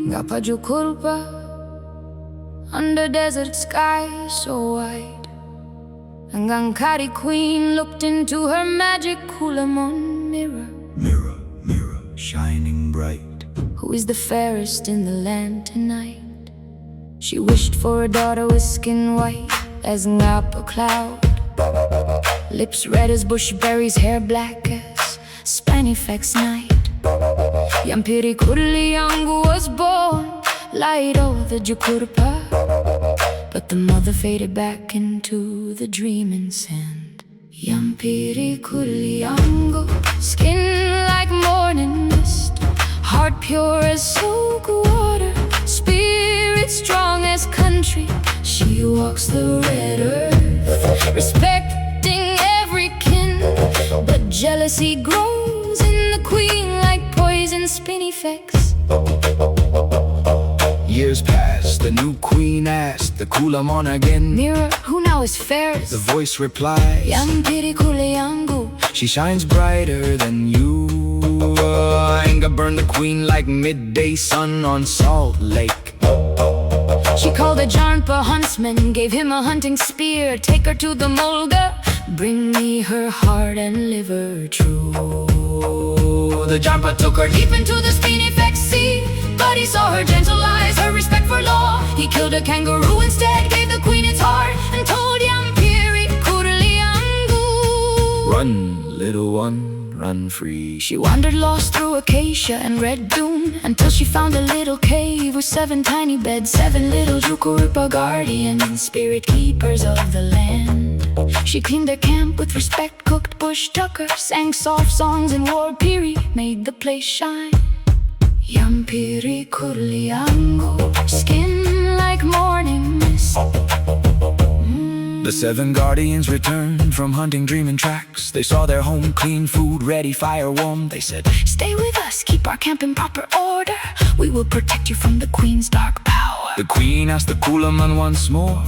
Ngapa Jukurrpa, under desert sky so wide. And Ancestral Queen looked into her magic Kulamon mirror. Mirror, mirror, shining bright. Who is the fairest in the land tonight? She wished for a daughter with skin white as Ngapa cloud, lips red as bush berries, hair black as spinifex night. Yampirri Kurlangu was born, light over the Jukurrpa, but the mother faded back into the dreaming sand. Yampirri Kurlangu, skin like morning mist, heart pure as soak water, spirit strong as country. She walks the red earth, respecting every kin, but jealousy grows in the queen like poison spinifex. Years passed, the new queen asked the Kulamon again. Mirror, who now is fairest? The voice replies, Yampirri Kurlangu. she shines brighter than you. Anger burned the queen like midday sun on Salt Lake. She called a Jukurrpa huntsman, gave him a hunting spear. Take her to the mulga, bring me her heart and liver true. The Jukurrpa Took her deep into the spinifex sea, but he saw her gentle eyes, her respect for law. He killed a kangaroo instead, gave the queen its heart, and told Yampirri Kurlangu, run, little one, run free. She wandered lost through acacia and red dune, until she found a little cave with 7 tiny beds, 7 little Jukurrpa guardians, spirit keepers of the land. She cleaned their camp with respect, cooked bush tucker, sang soft songs, and Warlpiri made the place shine. Yampirri Kurlangu, skin like morning mist. The 7 guardians returned from hunting dreaming tracks. They saw their home, clean food, ready, fire warm. They said, Stay with us, keep our camp in proper order. We will protect you from the queen's dark power. the queen asked the Kulamon once more.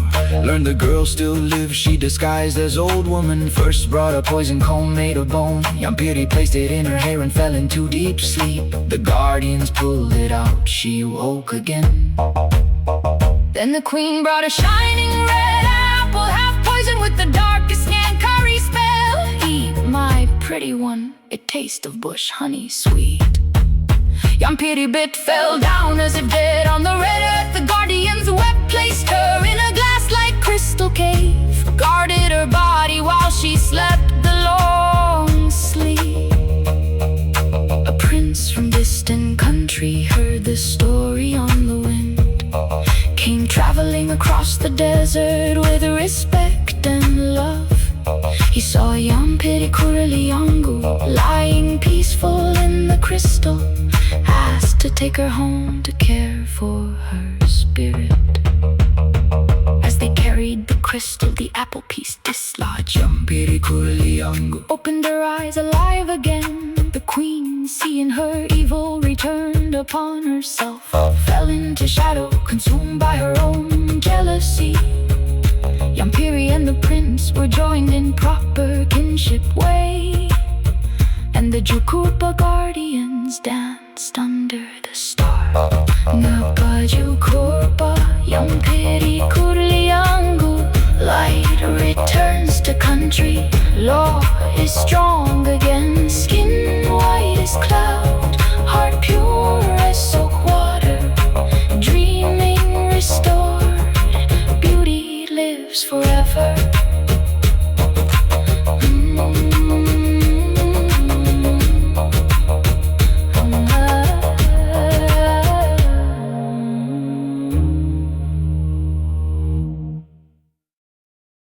Learned the girl still lives, she disguised as old woman. First brought a poison comb made of bone. Yampirri placed it in her hair and fell into deep sleep. The guardians pulled it out, she woke again. Then the queen brought a shining red apple, half poison with the darkest Yankari spell. Eat, my pretty one, it tastes of bush honey sweet. Yampirri bit fell down as if dead on the red earth. The guardians wept, placed her in a glass-like crystal cave, guarded her body while she slept the long sleep. A prince from distant country heard the story on the wind, came traveling across the desert with respect and love. He saw Yampirri Kurlangu lying peaceful in the crystal, asked to take her home to care for her spirit. As they carried the crystal, the apple piece dislodged. Yampirri Kurlangu Opened her eyes alive again. The queen, seeing her evil, returned upon herself, fell into shadow, consumed by her own jealousy. Yampirri and the prince were joined in proper kinship way, and the Jukurrpa guardians danced under the stars. Ngapa Jukurrpa, Yampirri Kurlangu, light returns to country. Law is strong again, skin white as cloud, heart pure as soak water, dreaming restored, beauty lives forever.